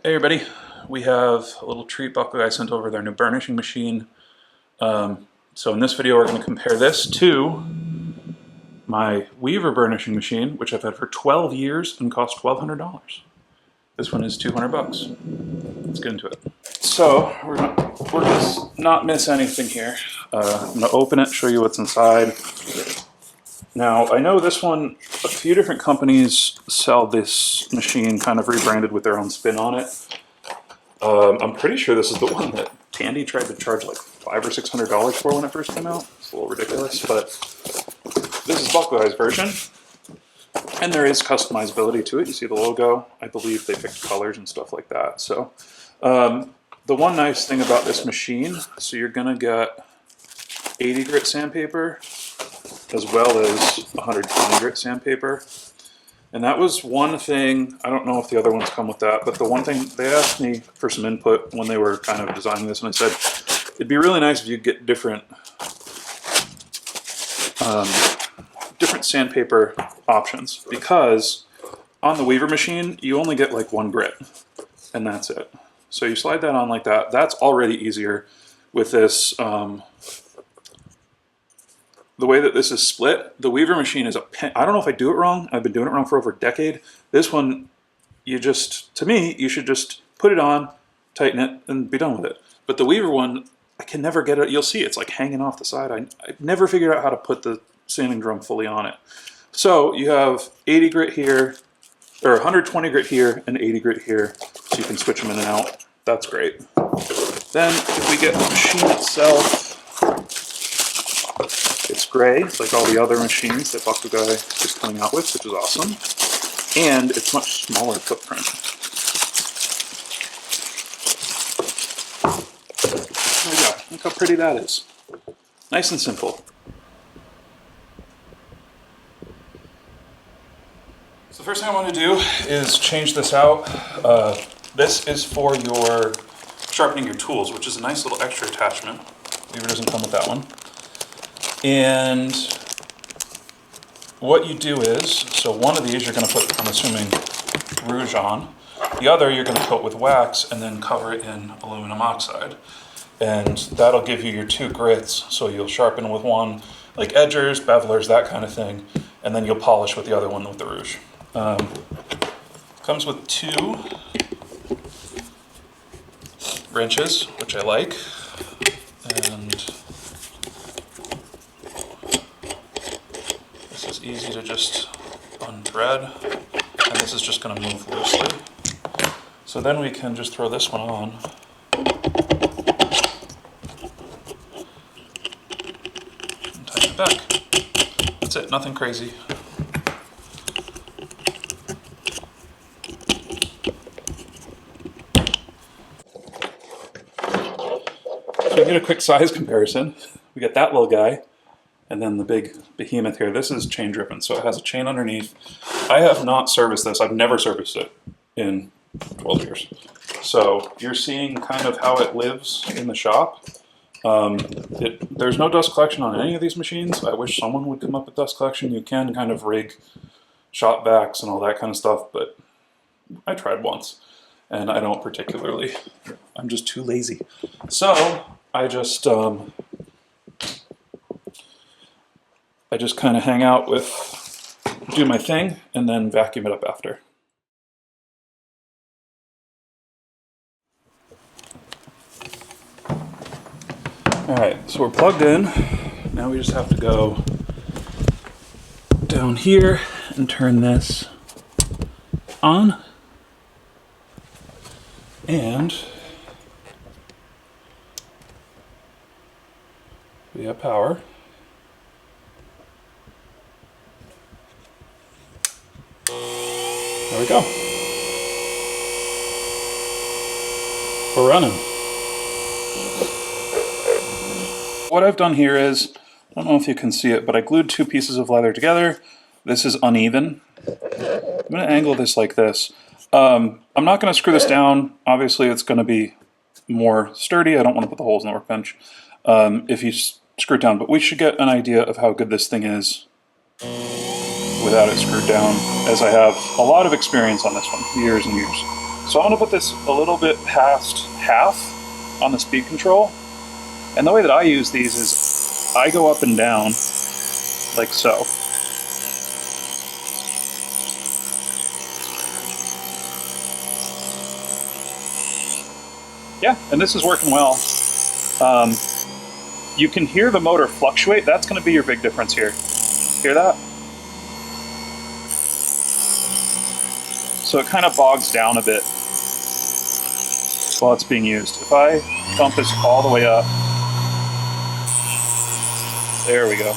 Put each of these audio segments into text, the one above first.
Hey everybody, we have a little treat Buckleguy sent over their new burnishing machine. So in this video we're going to compare this to my Weaver burnishing machine, which I've had for 12 years and cost $1,200. This one is 200 bucks. Let's get into it. So we're gonna not miss anything here. I'm going to open it, show you what's inside. Now, I know this one, a few different companies sell this machine kind of rebranded with their own spin on it. I'm pretty sure this is the one that Tandy tried to charge like $500 or $600 for when it first came out. It's a little ridiculous, but this is Buckleguy's version. And there is customizability to it. You see the logo. I believe they picked colors and stuff like that. So the one nice thing about this machine, so you're gonna get 80 grit sandpaper, as well as 120 grit sandpaper. And that was one thing, I don't know if the other ones come with that, but the one thing, they asked me for some input when they were kind of designing this, and I said, it'd be really nice if you get different sandpaper options, because on the Weaver machine, you only get like one grit, and that's it. So you slide that on like that, that's already easier. With this, the way that this is split, the Weaver machine is I don't know if I do it wrong. I've been doing it wrong for over a decade. This one, to me, you should just put it on, tighten it, and be done with it. But the Weaver one, I can never get it. You'll see it's like hanging off the side. I've never figured out how to put the sanding drum fully on it. So you have 80 grit here, or 120 grit here, and 80 grit here, so you can switch them in and out. That's great. Then if we get the machine itself, it's gray, like all the other machines that Buckleguy is coming out with, which is awesome. And it's much smaller footprint. There we go. Look how pretty that is. Nice and simple. So the first thing I want to do is change this out. This is for your sharpening your tools, which is a nice little extra attachment. Weaver doesn't come with that one. And what you do is, so one of these you're going to put, I'm assuming, rouge on. The other you're going to coat with wax and then cover it in aluminum oxide. And that'll give you your two grits, so you'll sharpen with one, like edgers, bevelers, that kind of thing, and then you'll polish with the other one with the rouge. Comes with two wrenches, which I like, and this is easy to just unthread, and this is just going to move loosely. So then we can just throw this one on. And tighten it back. That's it, nothing crazy. So we get a quick size comparison. We got that little guy, and then the big behemoth here. This is chain driven, so it has a chain underneath. I have not serviced this. I've never serviced it in 12 years. So you're seeing kind of how it lives in the shop. There's no dust collection on any of these machines. I wish someone would come up with dust collection. You can kind of rig shop vacs and all that kind of stuff, but I tried once, and I don't particularly. I'm just too lazy. So I just kind of hang out with, do my thing, and then vacuum it up after. Alright, so we're plugged in. Now we just have to go down here and turn this on. And we have power. There we go. We're running. What I've done here is, I don't know if you can see it, but I glued two pieces of leather together. This is uneven. I'm going to angle this like this. I'm not going to screw this down. Obviously, it's going to be more sturdy. I don't want to put the holes in the workbench if you screw it down, but we should get an idea of how good this thing is without it screwed down, as I have a lot of experience on this one, years and years. So I'm gonna put this a little bit past half on the speed control. And the way that I use these is I go up and down like so. Yeah, and this is working well. You can hear the motor fluctuate. That's going to be your big difference here. Hear that? So it kind of bogs down a bit while it's being used. If I bump this all the way up, there we go.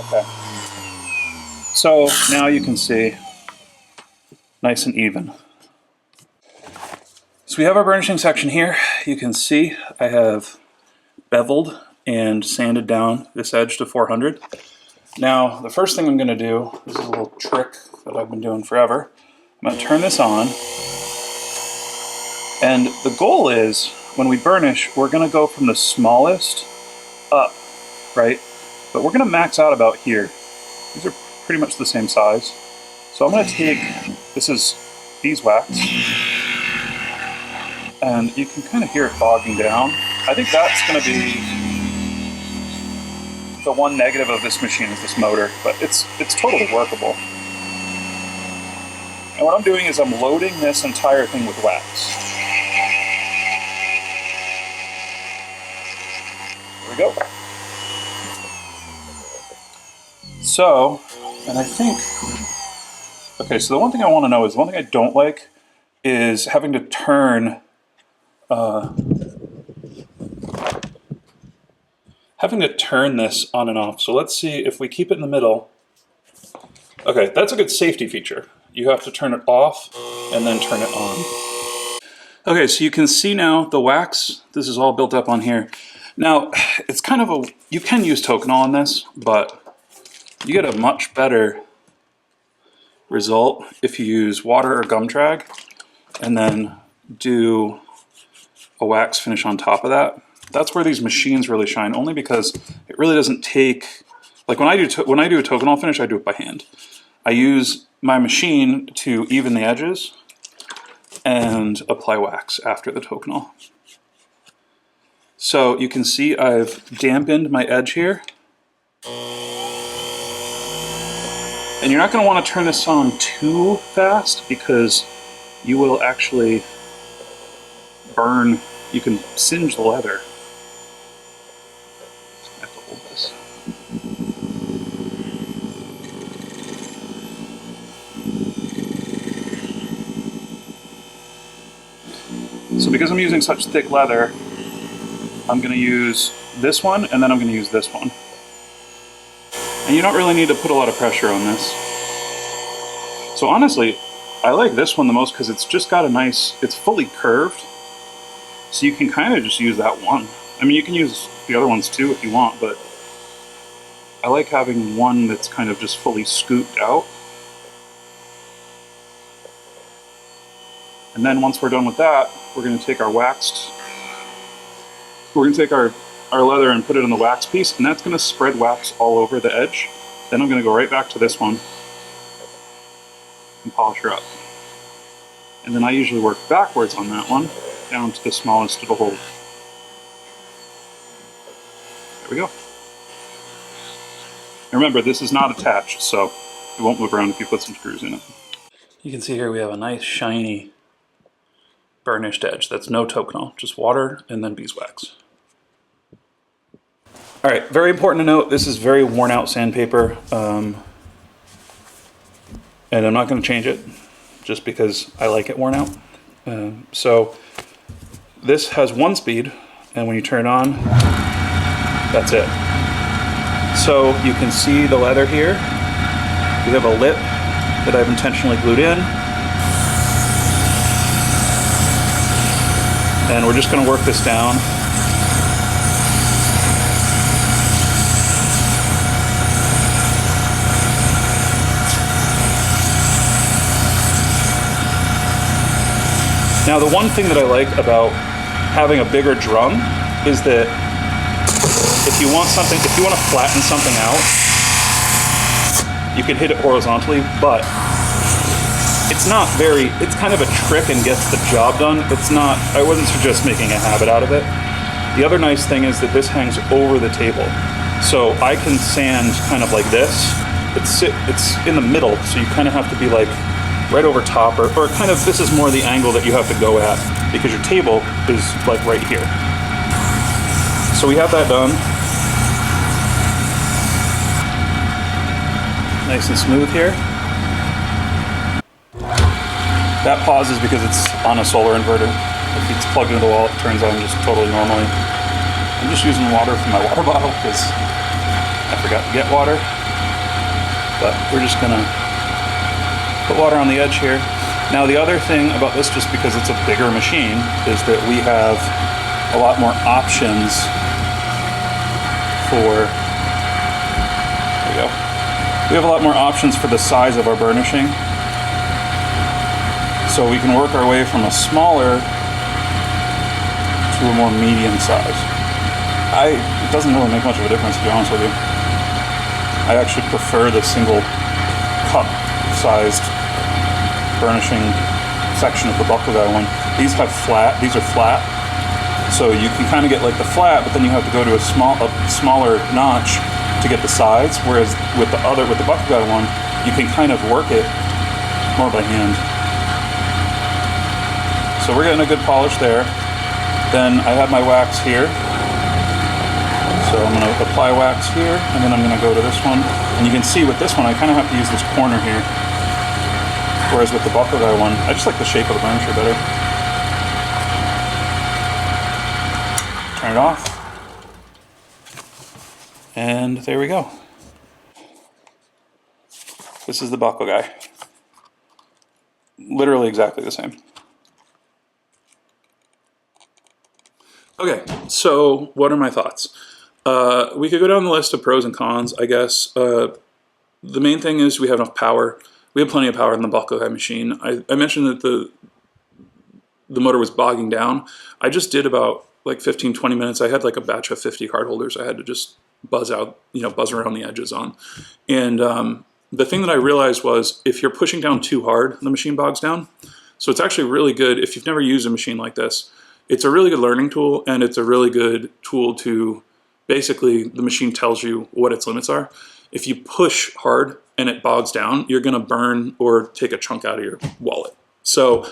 Okay. So now you can see nice and even. So we have our burnishing section here. You can see I have beveled and sanded down this edge to 400. Now the first thing I'm going to do, this is a little trick that I've been doing forever. I'm going to turn this on, and the goal is when we burnish, we're going to go from the smallest up, right? But we're going to max out about here. These are pretty much the same size. So I'm going to take, this is beeswax, and you can kind of hear it bogging down. I think that's going to be the one negative of this machine is this motor, but it's totally workable. And what I'm doing is I'm loading this entire thing with wax. There we go. So, and I think, okay, so the one thing I want to know is, one thing I don't like is having to turn, this on and off. So let's see if we keep it in the middle. Okay, that's a good safety feature. You have to turn it off and then turn it on. Okay, so you can see now the wax, this is all built up on here. Now, it's kind of you can use Tokonol on this, but you get a much better result if you use water or gum trag and then do a wax finish on top of that. That's where these machines really shine, only because it really doesn't take, like when I do a Tokonol finish, I do it by hand. I use my machine to even the edges and apply wax after the Tokonol. So you can see I've dampened my edge here. And you're not going to want to turn this on too fast because you will actually burn, you can singe the leather. I have to hold this. So because I'm using such thick leather, I'm going to use this one and then I'm going to use this one. And you don't really need to put a lot of pressure on this. So honestly, I like this one the most because it's just got a nice, it's fully curved. So you can kind of just use that one. I mean, you can use the other ones too if you want, but I like having one that's kind of just fully scooped out. And then once we're done with that, we're going to take our waxed, we're going to take our leather and put it in the wax piece, and that's going to spread wax all over the edge. Then I'm going to go right back to this one and polish her up. And then I usually work backwards on that one, down to the smallest of the hole. There we go. And remember, this is not attached, so it won't move around if you put some screws in it. You can see here we have a nice shiny burnished edge. That's no Tokonol, just water and then beeswax. All right, very important to note, this is very worn out sandpaper, and I'm not going to change it just because I like it worn out. So this has one speed, and when you turn it on, that's it. So you can see the leather here. We have a lip that I've intentionally glued in. And we're just going to work this down. Now the one thing that I like about having a bigger drum is that If you want to flatten something out, you can hit it horizontally, but it's kind of a trick and gets the job done. I wouldn't suggest making a habit out of it. The other nice thing is that this hangs over the table. So I can sand kind of like this. It's in the middle, so you kind of have to be like right over top, or kind of, this is more the angle that you have to go at because your table is like right here. So we have that done. Nice and smooth here. That pauses because it's on a solar inverter. If it's plugged into the wall, it turns on just totally normally. I'm just using water from my water bottle because I forgot to get water. But we're just gonna put water on the edge here. Now the other thing about this, just because it's a bigger machine, is that we have a lot more options for, there we go. We have a lot more options for the size of our burnishing. So we can work our way from a smaller to a more medium size. It doesn't really make much of a difference, to be honest with you. I actually prefer the single cup sized burnishing section of the Buckleguy one. These are flat, so you can kind of get like the flat, but then you have to go to a smaller notch to get the sides. Whereas with the Buckleguy one, you can kind of work it more by hand. So we're getting a good polish there. Then I have my wax here. So I'm going to apply wax here, and then I'm going to go to this one. And you can see with this one, I kind of have to use this corner here. Whereas with the Buckleguy one, I just like the shape of the burnisher better. Turn it off. And there we go. This is the Buckleguy. Literally exactly the same. Okay, so what are my thoughts? We could go down the list of pros and cons, I guess. The main thing is we have enough power. We have plenty of power in the Buckleguy machine. I mentioned that the motor was bogging down. I just did about like 15-20 minutes. I had like a batch of 50 card holders I had to just buzz around the edges on. And the thing that I realized was if you're pushing down too hard, the machine bogs down. So it's actually really good if you've never used a machine like this. It's a really good learning tool, and it's a really good tool to basically, the machine tells you what its limits are. If you push hard and it bogs down, you're going to burn or take a chunk out of your wallet. So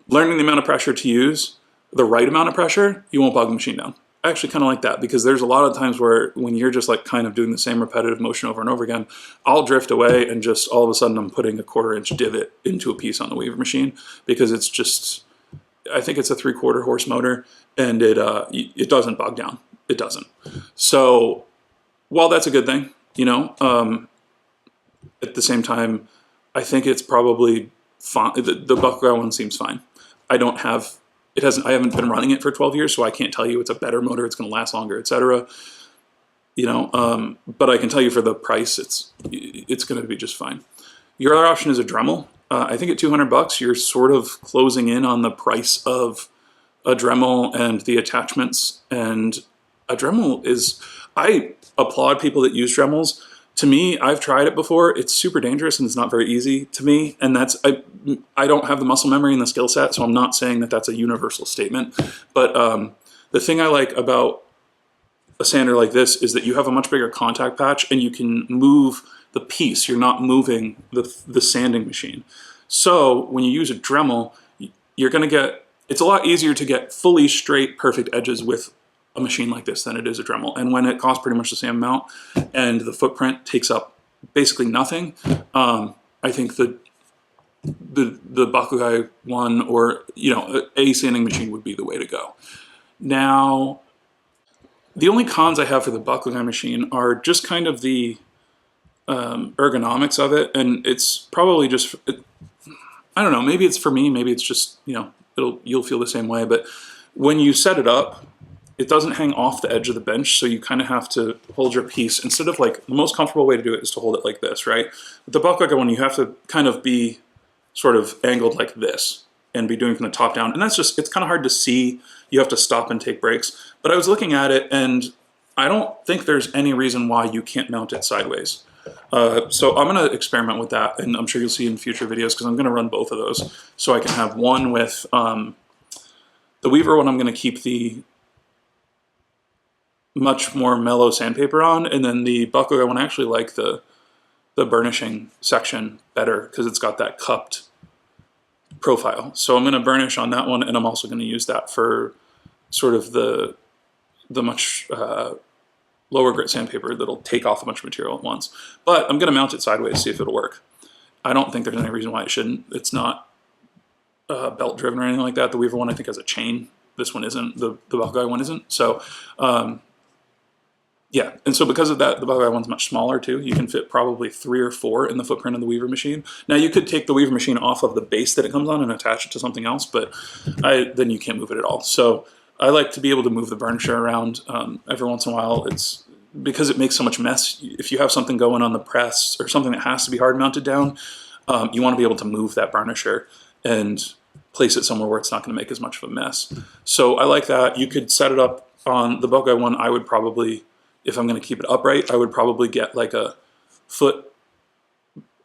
learning the amount of pressure to use, the right amount of pressure, you won't bog the machine down. I actually kind of like that, because there's a lot of times where when you're just like kind of doing the same repetitive motion over and over again, I'll drift away and just all of a sudden I'm putting a 1/4-inch divot into a piece on the Weaver machine, because it's just, I think it's a 3/4 horse motor, and it doesn't bog down. It doesn't. So while that's a good thing, at the same time, I think it's probably fine. The Buckleguy one seems fine. I haven't been running it for 12 years, so I can't tell you it's a better motor, it's going to last longer, etc. But I can tell you for the price, it's going to be just fine. Your other option is a Dremel. I think at $200, you're sort of closing in on the price of a Dremel and the attachments. And a Dremel is, I applaud people that use Dremels. To me, I've tried it before. It's super dangerous and it's not very easy to me. And I don't have the muscle memory and the skill set, so I'm not saying that that's a universal statement. But the thing I like about a sander like this is that you have a much bigger contact patch and you can move the piece. You're not moving the sanding machine. So when you use a Dremel, you're going to get, it's a lot easier to get fully straight, perfect edges with a machine like this than it is a Dremel. And when it costs pretty much the same amount and the footprint takes up basically nothing, I think the Buckleguy one, or a sanding machine, would be the way to go. Now, the only cons I have for the Buckleguy machine are just kind of the ergonomics of it, and it's probably just, I don't know, maybe it's for me, maybe it's just, you'll feel the same way, but when you set it up, it doesn't hang off the edge of the bench, so you kind of have to hold your piece. Instead of like, the most comfortable way to do it is to hold it like this, right? With the Buckleguy one, you have to kind of be sort of angled like this and be doing from the top down, and that's just, it's kind of hard to see. You have to stop and take breaks. But I was looking at it, and I don't think there's any reason why you can't mount it sideways. So I'm going to experiment with that, and I'm sure you'll see in future videos because I'm going to run both of those. So I can have one with the Weaver one. I'm going to keep the much more mellow sandpaper on, and then the Buckleguy one, I actually like the burnishing section better because it's got that cupped profile. So I'm going to burnish on that one, and I'm also going to use that for sort of the much lower grit sandpaper that'll take off a bunch of material at once. But I'm going to mount it sideways, see if it'll work. I don't think there's any reason why it shouldn't. It's not belt driven or anything like that. The Weaver one I think has a chain. This one isn't. The Buckleguy one isn't. So yeah, and so because of that, the Buckleguy one's much smaller too. You can fit probably 3 or 4 in the footprint of the Weaver machine. Now you could take the Weaver machine off of the base that it comes on and attach it to something else, but then you can't move it at all. So I like to be able to move the burnisher around every once in a while. It's because it makes so much mess. If you have something going on the press or something that has to be hard mounted down, you want to be able to move that burnisher and place it somewhere where it's not going to make as much of a mess. So I like that. You could set it up on the Buckleguy one. I would probably, if I'm going to keep it upright, I would probably get like a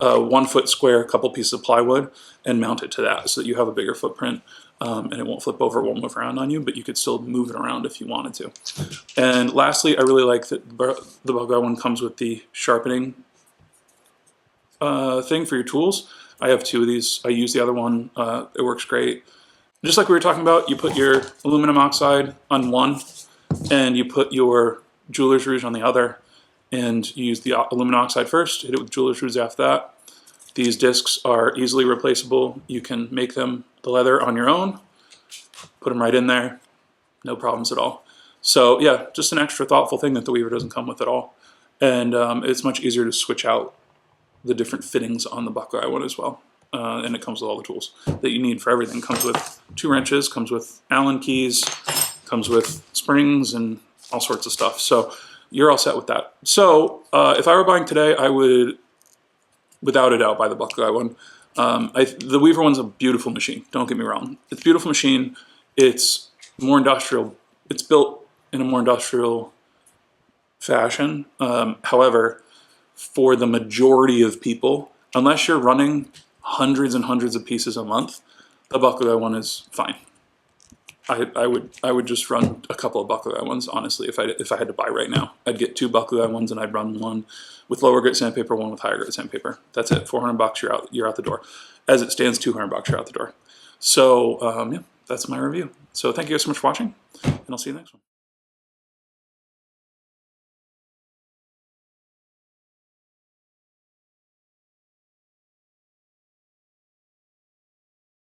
1 foot square, a couple pieces of plywood, and mount it to that so that you have a bigger footprint. And it won't flip over, it won't move around on you, but you could still move it around if you wanted to. And lastly, I really like that the Buckleguy one comes with the sharpening thing for your tools. I have 2 of these. I use the other one. It works great. Just like we were talking about, you put your aluminum oxide on one, and you put your jeweler's rouge on the other, and you use the aluminum oxide first, hit it with jeweler's rouge after that. These discs are easily replaceable. You can make them the leather on your own, put them right in there, no problems at all. So yeah, just an extra thoughtful thing that the Weaver doesn't come with at all. And it's much easier to switch out the different fittings on the Buckleguy one as well. And it comes with all the tools that you need for everything. Comes with 2 wrenches, comes with Allen keys, comes with springs and all sorts of stuff. So you're all set with that. So if I were buying today, I would, without a doubt, buy the Buckleguy one. The Weaver one's a beautiful machine. Don't get me wrong. It's a beautiful machine. It's more industrial. It's built in a more industrial fashion. However, for the majority of people, unless you're running hundreds and hundreds of pieces a month, the Buckleguy one is fine. I would just run a couple of Buckleguy ones, honestly, if I had to buy right now. I'd get 2 Buckleguy ones and I'd run one with lower grit sandpaper, one with higher grit sandpaper. That's it. $400, you're out the door. As it stands, $200, you're out the door. So yeah, that's my review. So thank you guys so much for watching, and I'll see you next one.